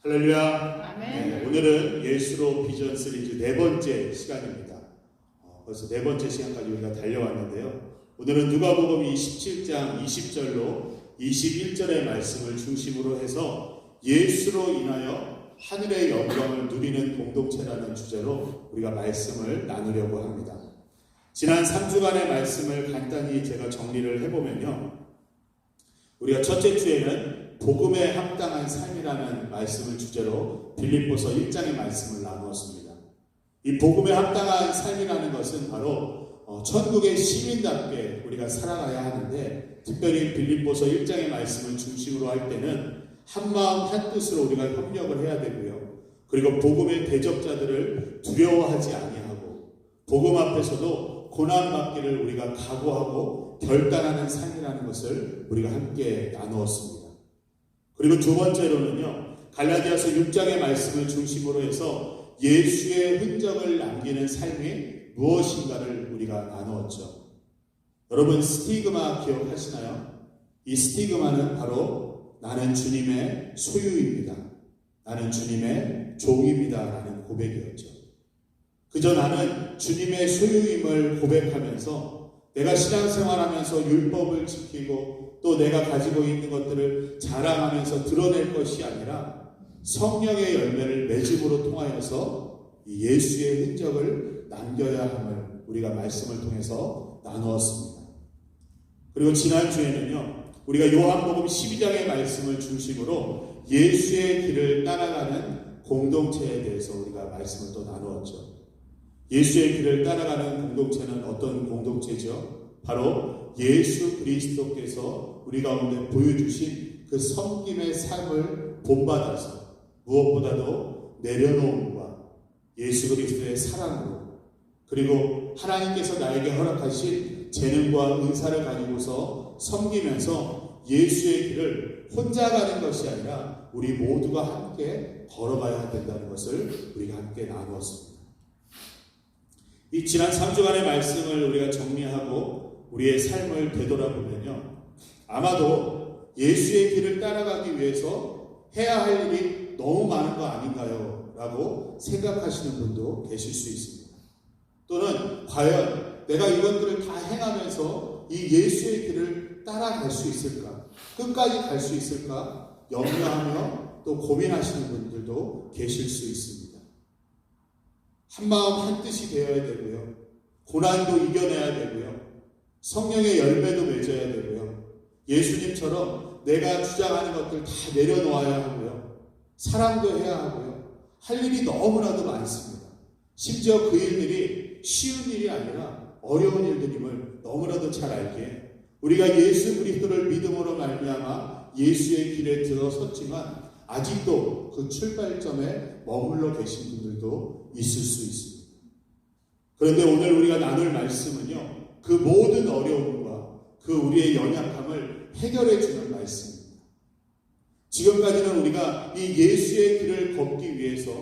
할렐루야. 아멘. 네, 오늘은 예수로 비전 시리즈 네 번째 시간입니다. 벌써 네 번째 시간까지 우리가 달려왔는데요. 오늘은 누가복음 17장 20절로 21절의 말씀을 중심으로 해서 예수로 인하여 하늘의 영광을 누리는 공동체라는 주제로 우리가 말씀을 나누려고 합니다. 지난 3주간의 말씀을 간단히 제가 정리를 해보면요. 우리가 첫째 주에는 복음에 합당한 삶이라는 말씀을 주제로 빌립보서 1장의 말씀을 나누었습니다. 이 복음에 합당한 삶이라는 것은 바로 천국의 시민답게 우리가 살아가야 하는데, 특별히 빌립보서 1장의 말씀을 중심으로 할 때는 한마음 한뜻으로 우리가 협력을 해야 되고요. 그리고 복음의 대적자들을 두려워하지 아니하고 복음 앞에서도 고난받기를 우리가 각오하고 결단하는 삶이라는 것을 우리가 함께 나누었습니다. 그리고 두 번째로는요, 갈라디아서 6장의 말씀을 중심으로 해서 예수의 흔적을 남기는 삶이 무엇인가를 우리가 나누었죠. 여러분, 스티그마 기억하시나요? 이 스티그마는 바로 나는 주님의 소유입니다, 나는 주님의 종입니다 라는 고백이었죠. 그저 나는 주님의 소유임을 고백하면서 내가 신앙생활하면서 율법을 지키고 또 내가 가지고 있는 것들을 자랑하면서 드러낼 것이 아니라 성령의 열매를 맺음으로 통하여서 이 예수의 흔적을 남겨야 함을 우리가 말씀을 통해서 나누었습니다. 그리고 지난주에는요, 우리가 요한복음 12장의 말씀을 중심으로 예수의 길을 따라가는 공동체에 대해서 우리가 말씀을 또 나누었죠. 예수의 길을 따라가는 공동체는 어떤 공동체죠? 바로 예수 그리스도께서 우리 가운데 보여주신 그 섬김의 삶을 본받아서 무엇보다도 내려놓음과 예수 그리스도의 사랑으로, 그리고 하나님께서 나에게 허락하신 재능과 은사를 가지고서 섬기면서 예수의 길을 혼자 가는 것이 아니라 우리 모두가 함께 걸어가야 된다는 것을 우리가 함께 나누었습니다. 이 지난 3주간의 말씀을 우리가 정리하고 우리의 삶을 되돌아보면요, 아마도 예수의 길을 따라가기 위해서 해야 할 일이 너무 많은 거 아닌가요? 라고 생각하시는 분도 계실 수 있습니다. 또는 과연 내가 이것들을 다 행하면서 이 예수의 길을 따라갈 수 있을까? 끝까지 갈 수 있을까? 염려하며 또 고민하시는 분들도 계실 수 있습니다. 한마음 한뜻이 되어야 되고요. 고난도 이겨내야 되고요. 성령의 열매도 맺어야 되고요. 예수님처럼 내가 주장하는 것들 다 내려놓아야 하고요. 사랑도 해야 하고요. 할 일이 너무나도 많습니다. 심지어 그 일들이 쉬운 일이 아니라 어려운 일들임을 너무나도 잘 알기에 우리가 예수 그리스도를 믿음으로 말미암아 예수의 길에 들어섰지만 아직도 그 출발점에 머물러 계신 분들도 있을 수 있습니다. 그런데 오늘 우리가 나눌 말씀은요, 그 모든 어려움과 그 우리의 연약함을 해결해 주는 말씀입니다. 지금까지는 우리가 이 예수의 길을 걷기 위해서,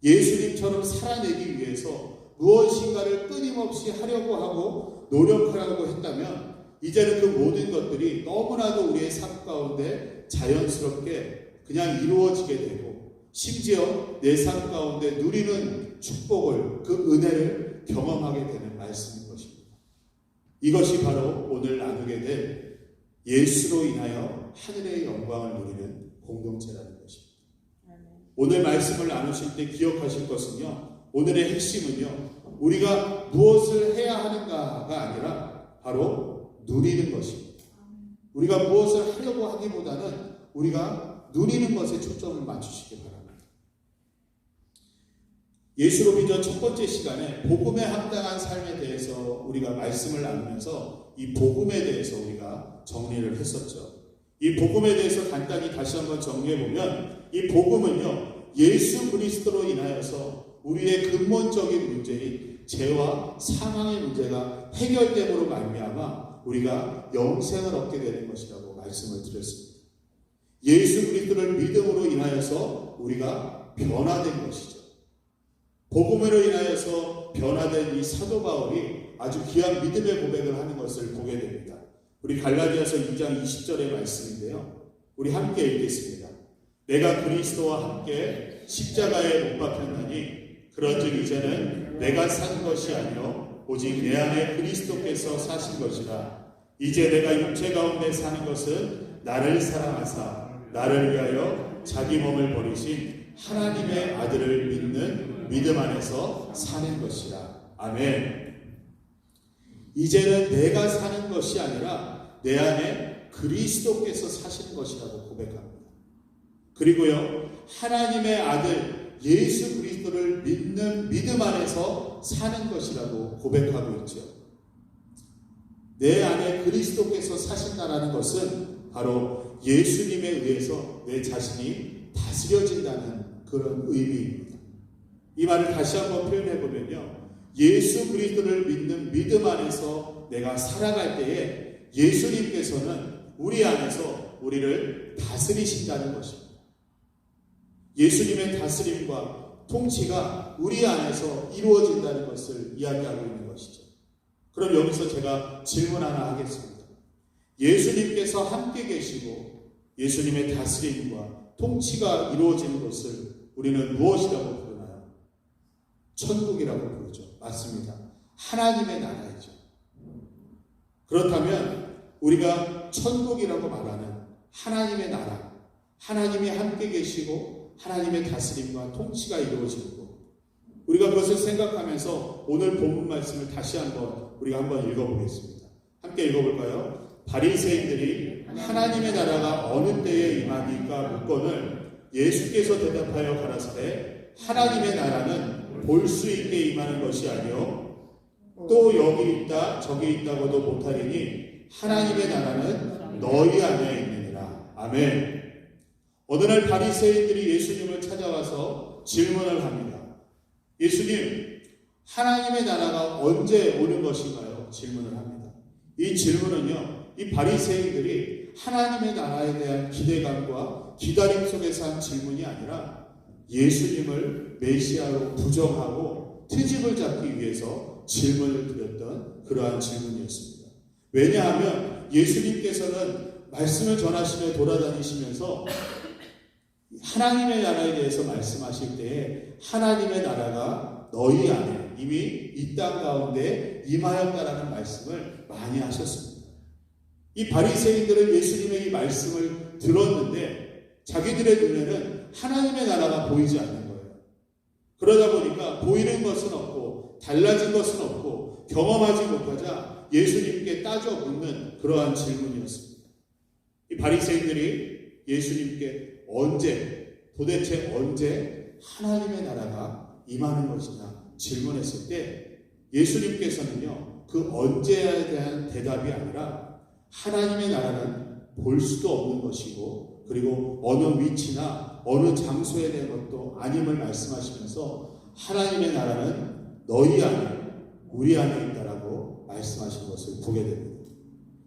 예수님처럼 살아내기 위해서 무엇인가를 끊임없이 하려고 하고 노력하려고 했다면, 이제는 그 모든 것들이 너무나도 우리의 삶 가운데 자연스럽게 그냥 이루어지게 되고, 심지어 내 삶 가운데 누리는 축복을, 그 은혜를 경험하게 되는 말씀인 것입니다. 이것이 바로 오늘 나누게 될 예수로 인하여 하늘의 영광을 누리는 공동체라는 것입니다. 오늘 말씀을 나누실 때 기억하실 것은요, 오늘의 핵심은요, 우리가 무엇을 해야 하는가가 아니라 바로 누리는 것입니다. 우리가 무엇을 하려고 하기보다는 우리가 누리는 것에 초점을 맞추시기 바랍니다. 예수로 비전 첫 번째 시간에 복음에 합당한 삶에 대해서 우리가 말씀을 나누면서 이 복음에 대해서 우리가 정리를 했었죠. 이 복음에 대해서 간단히 다시 한번 정리해보면, 이 복음은요, 예수 그리스도로 인하여서 우리의 근본적인 문제인 죄와 사망의 문제가 해결됨으로 말미암아 우리가 영생을 얻게 되는 것이라고 말씀을 드렸습니다. 예수 그리스도를 믿음으로 인하여서 우리가 변화된 것이죠. 복음으로 인하여서 변화된 이 사도 바울이 아주 귀한 믿음의 고백을 하는 것을 보게 됩니다. 우리 갈라디아서 2장 20절의 말씀인데요, 우리 함께 읽겠습니다. 내가 그리스도와 함께 십자가에 못 박혔나니 그런즉 이제는 내가 산 것이 아니요 오직 내 안에 그리스도께서 사신 것이라. 이제 내가 육체 가운데 사는 것은 나를 사랑하사 나를 위하여 자기 몸을 버리신 하나님의 아들을 믿는 믿음 안에서 사는 것이라. 아멘. 이제는 내가 사는 것이 아니라 내 안에 그리스도께서 사시는 것이라고 고백합니다. 그리고요, 하나님의 아들 예수 그리스도를 믿는 믿음 안에서 사는 것이라고 고백하고 있죠. 내 안에 그리스도께서 사신다라는 것은 바로 예수님에 의해서 내 자신이 다스려진다는 그런 의미입니다. 이 말을 다시 한번 표현해 보면요, 예수 그리스도를 믿는 믿음 안에서 내가 살아갈 때에 예수님께서는 우리 안에서 우리를 다스리신다는 것입니다. 예수님의 다스림과 통치가 우리 안에서 이루어진다는 것을 이야기하고 있는 것이죠. 그럼 여기서 제가 질문 하나 하겠습니다. 예수님께서 함께 계시고 예수님의 다스림과 통치가 이루어지는 것을 우리는 무엇이라고 부르나요? 천국이라고 부르죠. 맞습니다. 하나님의 나라이죠. 그렇다면 우리가 천국이라고 말하는 하나님의 나라, 하나님이 함께 계시고 하나님의 다스림과 통치가 이루어지는 것, 우리가 그것을 생각하면서 오늘 본문 말씀을 다시 우리가 한번 읽어보겠습니다. 함께 읽어볼까요? 바리새인들이 하나님의 나라가 어느 때에 임하니까 묻거늘 예수께서 대답하여 가라사대 하나님의 나라는 볼 수 있게 임하는 것이 아니요 또 여기 있다 저기 있다고도 못하리니 하나님의 나라는 너희 안에 있느니라. 아멘. 어느 날 바리새인들이 예수님을 찾아와서 질문을 합니다. 예수님, 하나님의 나라가 언제 오는 것인가요? 질문을 합니다. 이 질문은요, 이 바리새인들이 하나님의 나라에 대한 기대감과 기다림 속에서 한 질문이 아니라 예수님을 메시아로 부정하고 트집을 잡기 위해서 질문을 드렸던 그러한 질문이었습니다. 왜냐하면 예수님께서는 말씀을 전하시며 돌아다니시면서 하나님의 나라에 대해서 말씀하실 때에 하나님의 나라가 너희 안에 이미 이 땅 가운데 임하였다라는 말씀을 많이 하셨습니다. 이 바리새인들은 예수님의 이 말씀을 들었는데 자기들의 눈에는 하나님의 나라가 보이지 않는 거예요. 그러다 보니까 보이는 것은 없고 달라진 것은 없고 경험하지 못하자 예수님께 따져 묻는 그러한 질문이었습니다. 이 바리새인들이 예수님께 도대체 언제 하나님의 나라가 임하는 것이냐 질문했을 때 예수님께서는요, 그 언제에 대한 대답이 아니라 하나님의 나라는 볼 수도 없는 것이고 그리고 어느 위치나 어느 장소에 대한 것도 아님을 말씀하시면서 하나님의 나라는 너희 안에 우리 안에 있다라고 말씀하신 것을 보게 됩니다.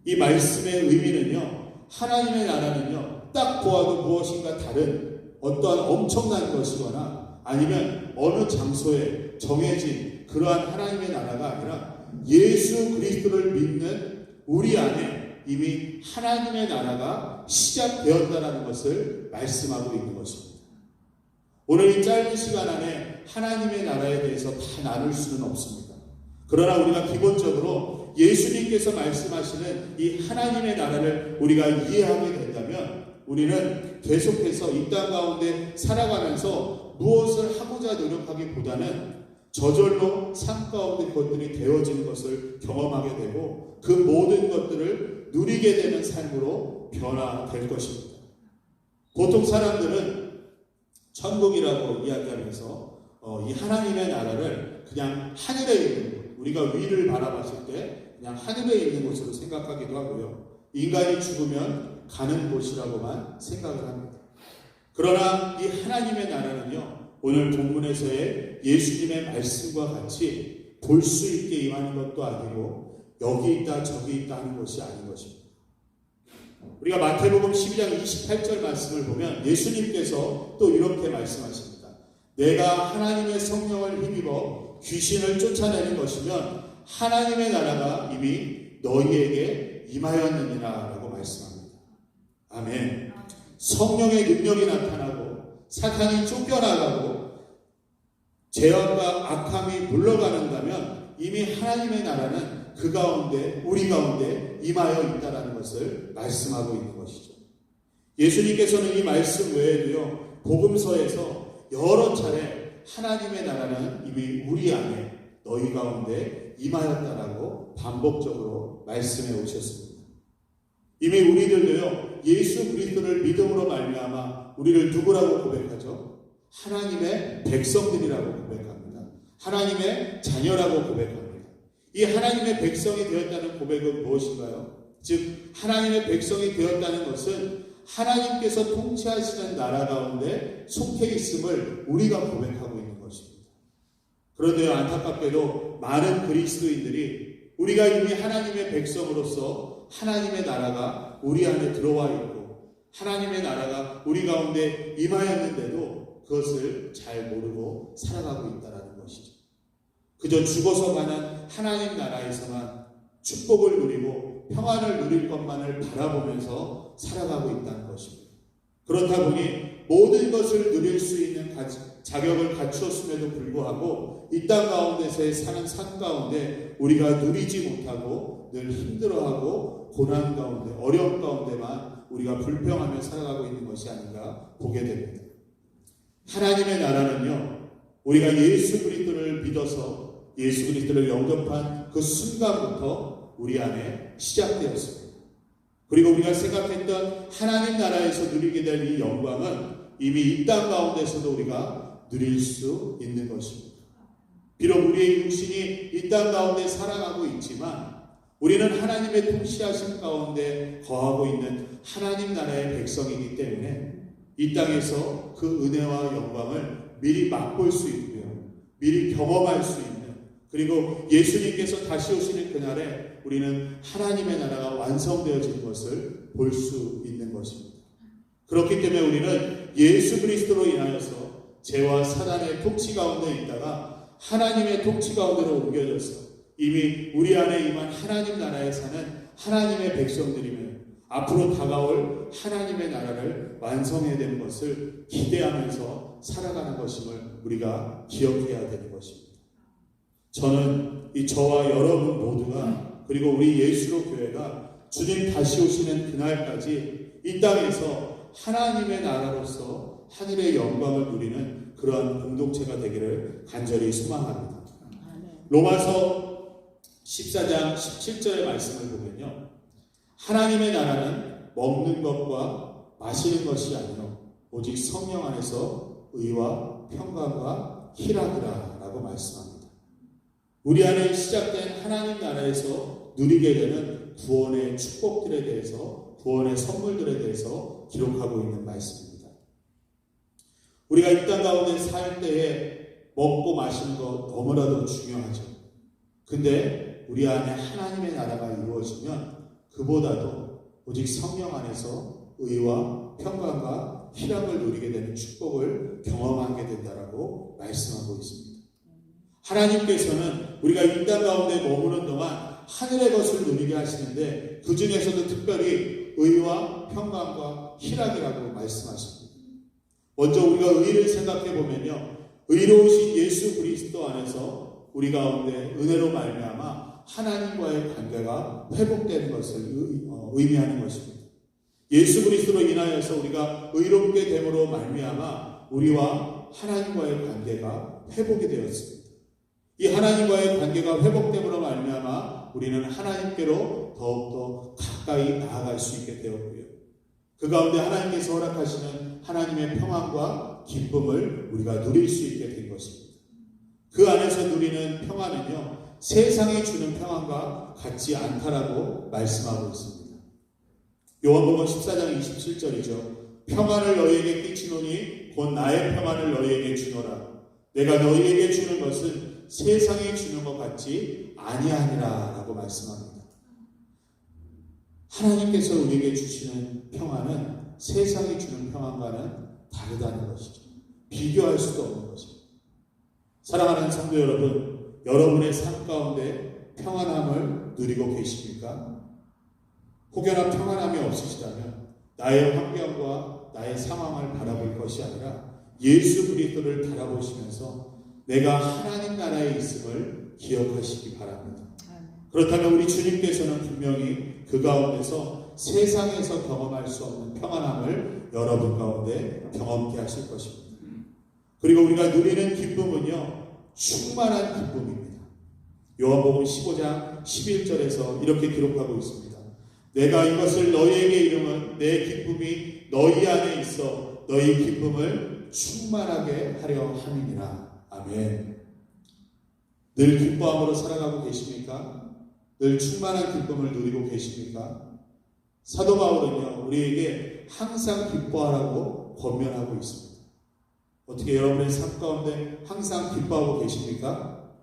이 말씀의 의미는요, 하나님의 나라는요 딱 보아도 무엇인가 다른 어떠한 엄청난 것이거나 아니면 어느 장소에 정해진 그러한 하나님의 나라가 아니라 예수 그리스도를 믿는 우리 안에 이미 하나님의 나라가 시작되었다는 것을 말씀하고 있는 것입니다. 오늘 이 짧은 시간 안에 하나님의 나라에 대해서 다 나눌 수는 없습니다. 그러나 우리가 기본적으로 예수님께서 말씀하시는 이 하나님의 나라를 우리가 이해하게 된다면 우리는 계속해서 이 땅 가운데 살아가면서 무엇을 하고자 노력하기보다는 저절로 삶 가운데 것들이 되어지는 것을 경험하게 되고 그 모든 것들을 누리게 되는 삶으로 변화될 것입니다. 보통 사람들은 천국이라고 이야기하면서 이 하나님의 나라를 그냥 하늘에 있는 것, 우리가 위를 바라봤을 때 그냥 하늘에 있는 곳으로 생각하기도 하고요. 인간이 죽으면 가는 곳이라고만 생각을 합니다. 그러나 이 하나님의 나라는요, 오늘 본문에서의 예수님의 말씀과 같이 볼 수 있게 임하는 것도 아니고 여기 있다 저기 있다 하는 것이 아닌 것입니다. 우리가 마태복음 12장 28절 말씀을 보면 예수님께서 또 이렇게 말씀하십니다. 내가 하나님의 성령을 힘입어 귀신을 쫓아내는 것이면 하나님의 나라가 이미 너희에게 임하였느니라 라고 말씀합니다. 아멘. 성령의 능력이 나타나고 사탄이 쫓겨나가고 죄악과 악함이 물러가는다면 이미 하나님의 나라는 그 가운데, 우리 가운데 임하여 있다는 것을 말씀하고 있는 것이죠. 예수님께서는 이 말씀 외에도요, 복음서에서 여러 차례 하나님의 나라는 이미 우리 안에, 너희 가운데 임하였다라고 반복적으로 말씀해 오셨습니다. 이미 우리들도요, 예수 그리스도를 믿음으로 말미암아 우리를 누구라고 고백하죠? 하나님의 백성들이라고 고백합니다. 하나님의 자녀라고 고백합니다. 이 하나님의 백성이 되었다는 고백은 무엇인가요? 즉 하나님의 백성이 되었다는 것은 하나님께서 통치하시는 나라 가운데 속해 있음을 우리가 고백하고 있는 것입니다. 그런데 안타깝게도 많은 그리스도인들이 우리가 이미 하나님의 백성으로서 하나님의 나라가 우리 안에 들어와 있고 하나님의 나라가 우리 가운데 임하였는데도 그것을 잘 모르고 살아가고 있다는 것이죠. 그저 죽어서 가는 하나님 나라에서만 축복을 누리고 평안을 누릴 것만을 바라보면서 살아가고 있다는 것입니다. 그렇다 보니 모든 것을 누릴 수 있는 자격을 갖추었음에도 불구하고 이 땅 가운데서의 사는 삶 가운데 우리가 누리지 못하고 늘 힘들어하고 고난 가운데, 어려움 가운데만 우리가 불평하며 살아가고 있는 것이 아닌가 보게 됩니다. 하나님의 나라는요, 우리가 예수 그리스도를 믿어서 예수 그리스도를 영접한 그 순간부터 우리 안에 시작되었습니다. 그리고 우리가 생각했던 하나님 나라에서 누리게 될 이 영광은 이미 이 땅 가운데서도 우리가 누릴 수 있는 것입니다. 비록 우리의 육신이 이 땅 가운데 살아가고 있지만 우리는 하나님의 통치하심 가운데 거하고 있는 하나님 나라의 백성이기 때문에 이 땅에서 그 은혜와 영광을 미리 맛볼 수 있고요, 미리 경험할 수 있는, 그리고 예수님께서 다시 오시는 그날에 우리는 하나님의 나라가 완성되어진 것을 볼 수 있는 것입니다. 그렇기 때문에 우리는 예수 그리스도로 인하여서 죄와 사단의 통치 가운데 있다가 하나님의 통치 가운데로 옮겨져서 이미 우리 안에 임한 하나님 나라에 사는 하나님의 백성들이면 앞으로 다가올 하나님의 나라를 완성해야 되는 것을 기대하면서 살아가는 것임을 우리가 기억해야 되는 것입니다. 저는 저와 여러분 모두가, 그리고 우리 예수로 교회가 주님 다시 오시는 그날까지 이 땅에서 하나님의 나라로서 하늘의 영광을 누리는 그러한 공동체가 되기를 간절히 소망합니다. 로마서 14장 17절의 말씀을 보면요, 하나님의 나라는 먹는 것과 마시는 것이 아니요 오직 성령 안에서 의와 평강과 희락이라 라고 말씀합니다. 우리 안에 시작된 하나님 나라에서 누리게 되는 구원의 축복들에 대해서, 구원의 선물들에 대해서 기록하고 있는 말씀입니다. 우리가 이 땅 가운데 살 때에 먹고 마시는 것 너무나도 중요하죠. 근데 우리 안에 하나님의 나라가 이루어지면 그보다도 오직 성령 안에서 의와 평강과 희락을 누리게 되는 축복을 경험하게 된다라고 말씀하고 있습니다. 하나님께서는 우리가 이 땅 가운데 머무는 동안 하늘의 것을 누리게 하시는데 그 중에서도 특별히 의와 평강과 희락이라고 말씀하십니다. 먼저 우리가 의를 생각해 보면요, 의로우신 예수 그리스도 안에서 우리 가운데 은혜로 말미암아 하나님과의 관계가 회복되는 것을 의미하는 것입니다. 예수 그리스도로 인하여서 우리가 의롭게 됨으로 말미암아 우리와 하나님과의 관계가 회복이 되었습니다. 이 하나님과의 관계가 회복됨으로 말미암아 우리는 하나님께로 더욱더 가까이 나아갈 수 있게 되었고요, 그 가운데 하나님께서 허락하시는 하나님의 평안과 기쁨을 우리가 누릴 수 있게 된 것입니다. 그 안에서 누리는 평안은요, 세상이 주는 평안과 같지 않다라고 말씀하고 있습니다. 요한복음 14장 27절이죠. 평안을 너희에게 끼치노니 곧 나의 평안을 너희에게 주노라. 내가 너희에게 주는 것은 세상이 주는 것 같지 아니하니라 라고 말씀합니다. 하나님께서 우리에게 주시는 평안은 세상이 주는 평안과는 다르다는 것이죠. 비교할 수도 없는 것입니다. 사랑하는 성도 여러분, 여러분의 삶 가운데 평안함을 누리고 계십니까? 혹여나 평안함이 없으시다면 나의 환경과 나의 상황을 바라볼 것이 아니라 예수 그리스도를 바라보시면서 내가 하나님 나라에 있음을 기억하시기 바랍니다. 그렇다면 우리 주님께서는 분명히 그 가운데서 세상에서 경험할 수 없는 평안함을 여러분 가운데 경험케 하실 것입니다. 그리고 우리가 누리는 기쁨은요, 충만한 기쁨입니다. 요한복음 15장 11절에서 이렇게 기록하고 있습니다. 내가 이것을 너희에게 이름은 내 기쁨이 너희 안에 있어 너희 기쁨을 충만하게 하려 함이니라. 아멘. 늘 기뻐함으로 살아가고 계십니까? 늘 충만한 기쁨을 누리고 계십니까? 사도 바울은요, 우리에게 항상 기뻐하라고 권면하고 있습니다. 어떻게 여러분의 삶 가운데 항상 기뻐하고 계십니까?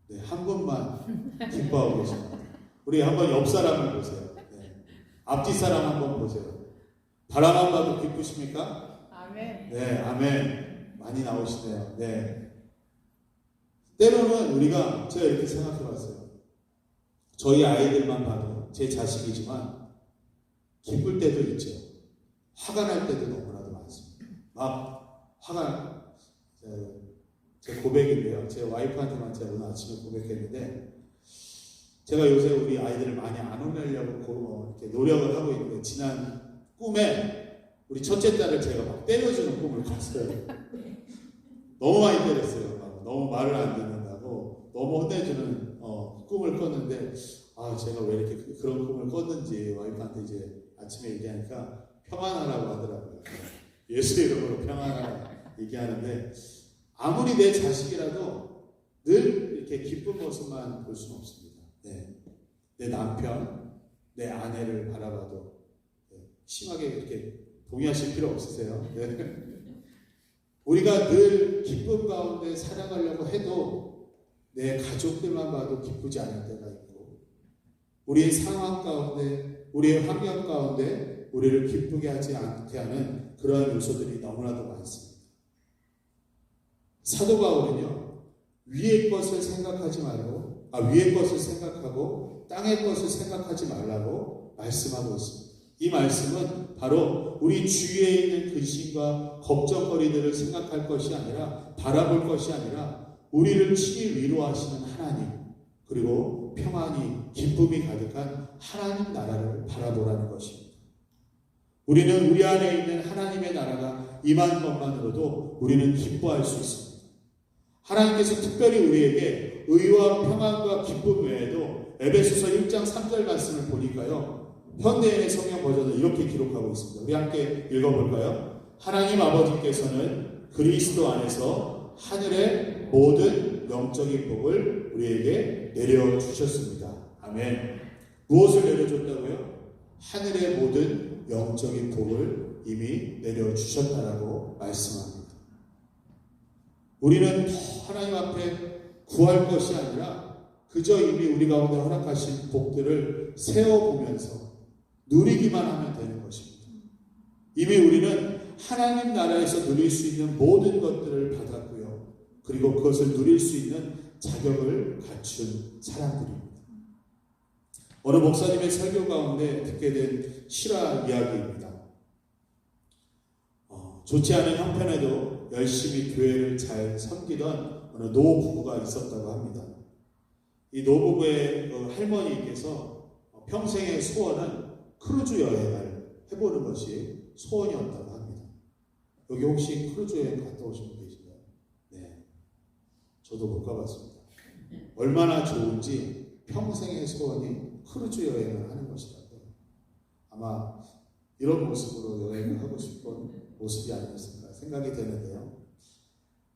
네, 한 분만 기뻐하고 계십니다. 우리 한번 옆 사람을 보세요. 네. 앞뒤 사람 한번 보세요. 바라만 봐도 기쁘십니까? 아멘. 네, 아멘. 많이 나오시네요. 네. 때로는 우리가, 제가 이렇게 생각해 봤어요. 저희 아이들만 봐도 제 자식이지만 기쁠 때도 있죠. 화가 날 때도 너무나도 많습니다. 막 화가, 제 고백인데요. 제 와이프한테만 제가 오늘 아침에 고백했는데, 제가 요새 우리 아이들을 많이 안 혼내려고 이렇게 노력을 하고 있는데, 지난 꿈에 우리 첫째 딸을 제가 막 때려주는 꿈을 꿨어요. 너무 많이 때렸어요. 너무 말을 안 듣는다고 너무 혼내주는 꿈을 꿨는데, 제가 왜 이렇게 그런 꿈을 꿨는지 와이프한테 이제 아침에 얘기하니까 평안하라고 하더라고요. 예수 이름으로 평안하라 얘기하는데, 아무리 내 자식이라도 늘 이렇게 기쁜 모습만 볼 수는 없습니다. 네. 내 남편, 내 아내를 바라봐도 심하게 이렇게 동의하실 필요 없으세요? 네. 우리가 늘 기쁨 가운데 살아가려고 해도 내 가족들만 봐도 기쁘지 않을 때가 있고, 우리의 상황 가운데, 우리의 환경 가운데 우리를 기쁘게 하지 않게 하는 그러한 요소들이 너무나도 많습니다. 사도 바울은요, 위의 것을 생각하지 말고, 위의 것을 생각하고 땅의 것을 생각하지 말라고 말씀하고 있습니다. 이 말씀은 바로 우리 주위에 있는 근심과 걱정거리들을 생각할 것이 아니라, 바라볼 것이 아니라 우리를 친히 위로하시는 하나님, 그리고 평안이 기쁨이 가득한 하나님 나라를 바라보라는 것입니다. 우리는 우리 안에 있는 하나님의 나라가 임한 것만으로도 우리는 기뻐할 수 있습니다. 하나님께서 특별히 우리에게 의와 평안과 기쁨 외에도 에베소서 1장 3절 말씀을 보니까요, 현대인의 성경 버전은 이렇게 기록하고 있습니다. 우리 함께 읽어볼까요? 하나님 아버지께서는 그리스도 안에서 하늘의 모든 영적인 복을 우리에게 내려주셨습니다. 아멘. 무엇을 내려줬다고요? 하늘의 모든 영적인 복을 이미 내려주셨다라고 말씀합니다. 우리는 더 하나님 앞에 구할 것이 아니라 그저 이미 우리 가운데 허락하신 복들을 세워보면서 누리기만 하면 되는 것입니다. 이미 우리는 하나님 나라에서 누릴 수 있는 모든 것들을 받았고요. 그리고 그것을 누릴 수 있는 자격을 갖춘 사람들입니다. 어느 목사님의 설교 가운데 듣게 된 실화 이야기입니다. 좋지 않은 형편에도 열심히 교회를 잘 섬기던 어느 노 부부가 있었다고 합니다. 이 노 부부의 할머니께서 평생의 소원은 크루즈 여행을 해보는 것이 소원이었다고 합니다. 여기 혹시 크루즈 여행 갔다 오신 분 계신가요? 네, 저도 못 가봤습니다. 얼마나 좋은지 평생의 소원이 크루즈 여행을 하는 것이라고. 아마 이런 모습으로 여행을 하고 싶은 모습이 아니었을까 생각이 되는데요.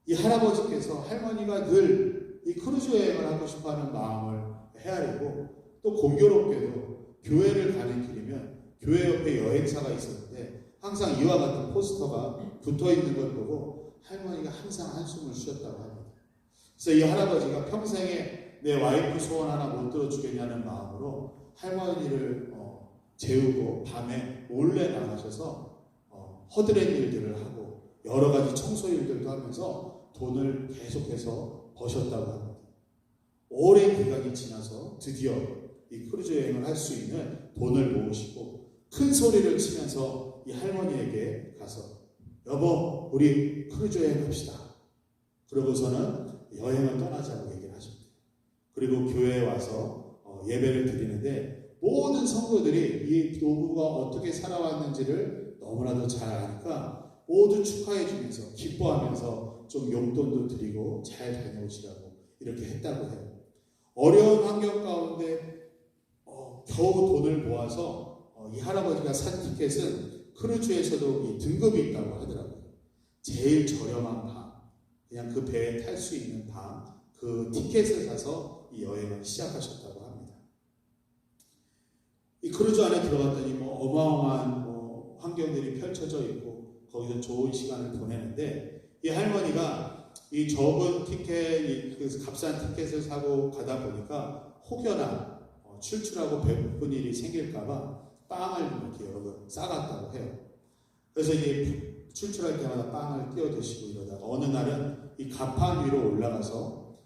이 할아버지께서 할머니가 늘 이 크루즈 여행을 하고 싶어하는 마음을 헤아리고, 또 공교롭게도 교회를 가는 길이면 교회 옆에 여행사가 있었는데 항상 이와 같은 포스터가 붙어있는 걸 보고 할머니가 항상 한숨을 쉬었다고 합니다. 그래서 이 할아버지가 평생에 내 와이프 소원 하나 못 들어주겠냐는 마음으로 할머니를 재우고 밤에 몰래 나가셔서 허드렛 일들을 하고 여러 가지 청소 일들도 하면서 돈을 계속해서 버셨다고 합니다. 오랜 기간이 지나서 드디어 이 크루즈 여행을 할 수 있는 돈을 모으시고 큰 소리를 치면서 이 할머니에게 가서, 여보, 우리 크루즈 여행 갑시다. 그러고서는 여행을 떠나자고 얘기를 하십니다. 그리고 교회에 와서 예배를 드리는데 모든 성도들이 이 노부가 어떻게 살아왔는지를 너무나도 잘 아니까 모두 축하해 주면서 기뻐하면서 좀 용돈도 드리고 잘 다녀오시라고 이렇게 했다고 해요. 어려운 환경 가운데 겨우 돈을 모아서 이 할아버지가 산 티켓은 크루즈에서도 이 등급이 있다고 하더라고요. 제일 저렴한 방, 그냥 그 배에 탈 수 있는 방, 그 티켓을 사서 이 여행을 시작하셨다고 합니다. 이 크루즈 안에 들어갔더니 어마어마한 환경들이 펼쳐져 있고 거기서 좋은 시간을 보내는데 이 할머니가 이 적은 티켓, 그 값싼 티켓을 사고 가다 보니까 혹여나 출출하고 배고픈 일이 생길까봐 빵을 이렇게 여러 번 싸갔다고 해요. 그래서 이게 출출할 때마다 빵을 띄워 드시고 이러다가 어느 날은 이 가판 위로 올라가서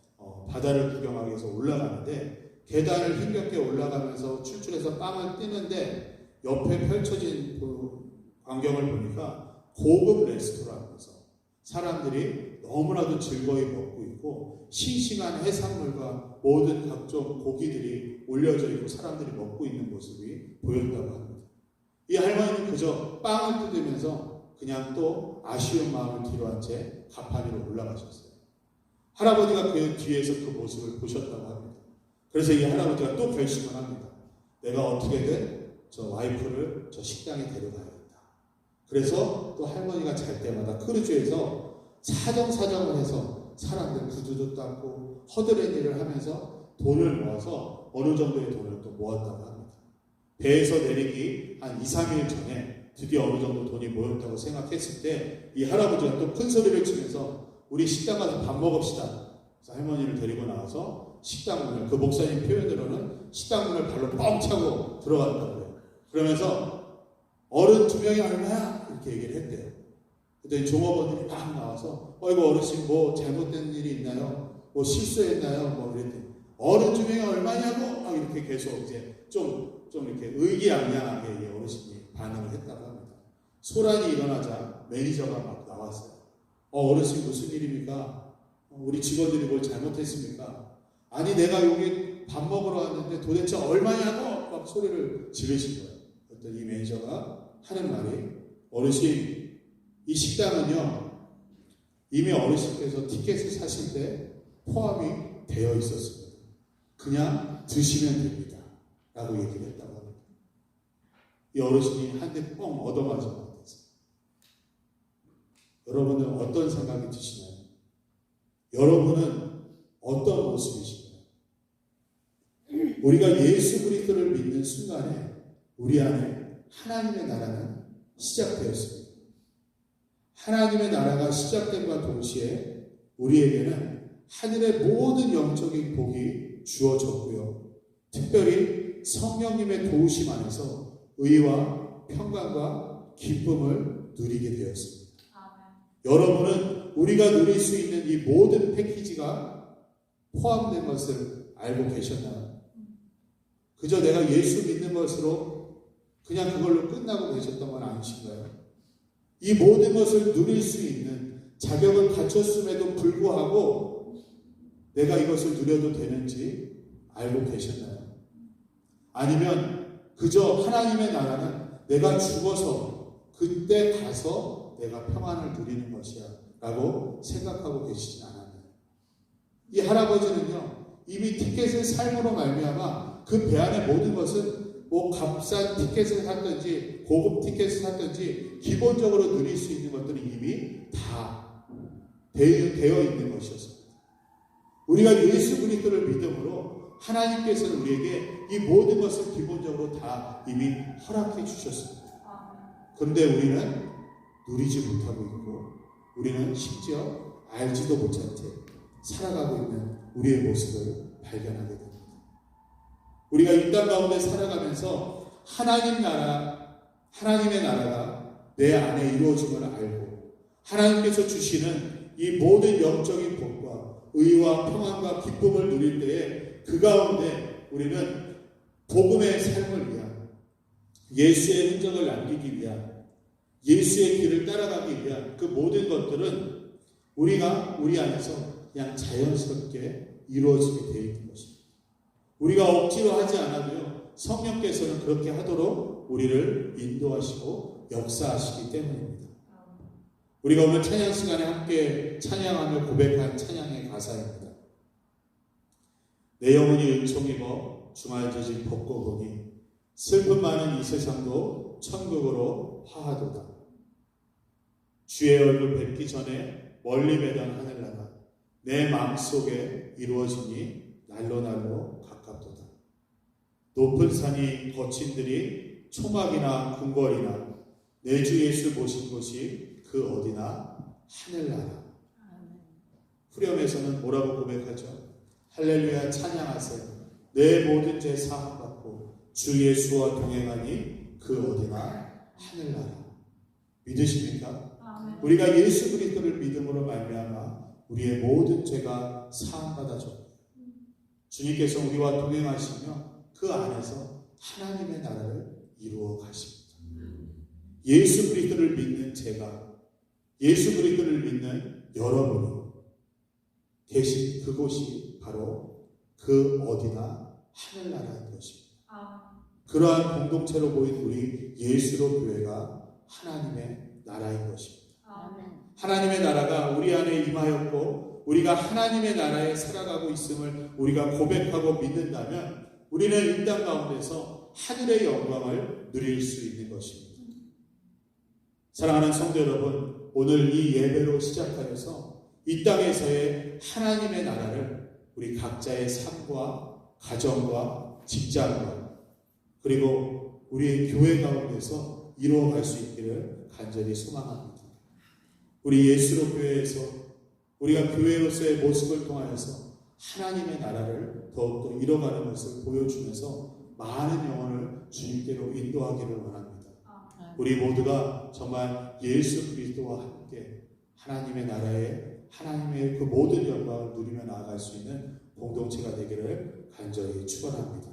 바다를 구경하기 위해서 올라가는데 계단을 힘겹게 올라가면서 출출해서 빵을 띄는데 옆에 펼쳐진 그 광경을 보니까 고급 레스토랑에서 사람들이 너무나도 즐거이 먹고 있고 싱싱한 해산물과 모든 각종 고기들이 올려져 있고 사람들이 먹고 있는 모습이 보였다고 합니다. 이 할머니는 그저 빵을 뜯으면서 그냥 또 아쉬운 마음을 뒤로한 채 가판 위로 올라가셨어요. 할아버지가 그 뒤에서 그 모습을 보셨다고 합니다. 그래서 이 할아버지가 또 결심을 합니다. 내가 어떻게든 저 와이프를 저 식당에 데려가야겠다. 그래서 또 할머니가 잘 때마다 크루즈에서 사정사정을 해서 사람들 구두도 닦고 허드렛 일을 하면서 돈을 모아서 어느 정도의 돈을 또 모았다고 합니다. 배에서 내리기 한 2, 3일 전에 드디어 어느 정도 돈이 모였다고 생각했을 때 이 할아버지가 또 큰 소리를 치면서 우리 식당 가서 밥 먹읍시다. 그래서 할머니를 데리고 나와서 식당 문을, 그 목사님 표현으로는 식당 문을 발로 뻥 차고 들어갔다고요. 그러면서 어른 2명이 얼마야? 이렇게 얘기를 했대요. 그랬더니 종업원들이 막 나와서 이거 어르신 뭐 잘못된 일이 있나요? 뭐 실수했나요? 뭐 그랬더니 어른 2명이 얼마냐고? 막 이렇게 계속 이제 좀 이렇게 의기양양하게 어르신이 반응을 했다고 합니다. 소란이 일어나자 매니저가 막 나왔어요. 어르신 무슨 일입니까? 우리 직원들이 뭘 잘못했습니까? 아니 내가 여기 밥 먹으러 왔는데 도대체 얼마냐고 막 소리를 지르신 거예요. 그랬더니 이 매니저가 하는 말이 어르신 이 식당은요 이미 어르신께서 티켓을 사실 때 포함이 되어 있었습니다. 그냥 드시면 됩니다. 라고 얘기를 했다고 합니다. 이 어르신이 한 대 뻥 얻어맞은 것 같았어요. 여러분은 어떤 생각이 드시나요? 여러분은 어떤 모습이신가요? 우리가 예수 그리스도를 믿는 순간에 우리 안에 하나님의 나라는 시작되었습니다. 하나님의 나라가 시작됨과 동시에 우리에게는 하늘의 모든 영적인 복이 주어졌고요. 특별히 성령님의 도우심 안에서 의와 평강과 기쁨을 누리게 되었습니다. 여러분은 우리가 누릴 수 있는 이 모든 패키지가 포함된 것을 알고 계셨나요? 그저 내가 예수 믿는 것으로 그냥 그걸로 끝나고 계셨던 건 아니신가요? 이 모든 것을 누릴 수 있는 자격을 갖췄음에도 불구하고 내가 이것을 누려도 되는지 알고 계셨나요? 아니면 그저 하나님의 나라는 내가 죽어서 그때 가서 내가 평안을 누리는 것이야 라고 생각하고 계시진 않았나요? 이 할아버지는요 이미 티켓을 삶으로 말미암아 그 배 안의 모든 것은 뭐 값싼 티켓을 샀든지 고급 티켓을 샀든지 기본적으로 누릴 수 있는 것들이 이미 다 되어 있는 것이었습니다. 우리가 예수 그리스도를 믿음으로 하나님께서는 우리에게 이 모든 것을 기본적으로 다 이미 허락해 주셨습니다. 그런데 우리는 누리지 못하고 있고 우리는 심지어 알지도 못한 채 살아가고 있는 우리의 모습을 발견하게 됩니다. 우리가 이 땅 가운데 살아가면서 하나님의 나라가 내 안에 이루어짐을 알고 하나님께서 주시는 이 모든 영적인 복과 의와 평안과 기쁨을 누릴 때에 그 가운데 우리는 복음의 삶을 위한 예수의 흔적을 남기기 위한 예수의 길을 따라가기 위한 그 모든 것들은 우리가 우리 안에서 그냥 자연스럽게 이루어지게 되어 있는 것입니다. 우리가 억지로 하지 않아도요, 성령께서는 그렇게 하도록 우리를 인도하시고 역사하시기 때문입니다. 우리가 오늘 찬양 시간에 함께 찬양함을 고백한 찬양의 가사입니다. 내 영혼이 은총입어 중알지진 벗고 보니 슬픔 많은 이 세상도 천국으로 화하도다. 주의 얼굴 뵙기 전에 멀리 배던 하늘나라 내 마음속에 이루어지니 날로 가깝도다. 높은 산이 거친들이 초막이나 궁궐이나 내 주 예수 모신 곳이 그 어디나 하늘나라. 후렴에서는 뭐라고 고백하죠? 할렐루야 찬양하세요. 내 모든 죄 사함받고 주 예수와 동행하니 그 어디나 하늘나라. 믿으십니까? 우리가 예수 그리스도를 믿음으로 말미암아 우리의 모든 죄가 사함받아졌고 주님께서 우리와 동행하시며 그 안에서 하나님의 나라를 이루어 가십니다. 예수 그리스도를 믿는 제가, 예수 그리스도를 믿는 여러분이 계신 그곳이 바로 그 어디나 하늘나라인 것입니다. 그러한 공동체로 모인 우리 예수로 교회가 하나님의 나라인 것입니다. 하나님의 나라가 우리 안에 임하였고 우리가 하나님의 나라에 살아가고 있음을 우리가 고백하고 믿는다면 우리는 이 땅 가운데서 하늘의 영광을 누릴 수 있는 것입니다. 사랑하는 성도 여러분, 오늘 이 예배로 시작하여서 이 땅에서의 하나님의 나라를 우리 각자의 삶과 가정과 직장과 그리고 우리의 교회 가운데서 이루어갈 수 있기를 간절히 소망합니다. 우리 예수로 교회에서 우리가 교회로서의 모습을 통하여서 하나님의 나라를 더욱더 이뤄가는 것을 보여주면서 많은 영혼을 주님께로 인도하기를 원합니다. 우리 모두가 정말 예수 그리스도와 함께 하나님의 나라에 하나님의 그 모든 영광을 누리며 나아갈 수 있는 공동체가 되기를 간절히 축원합니다.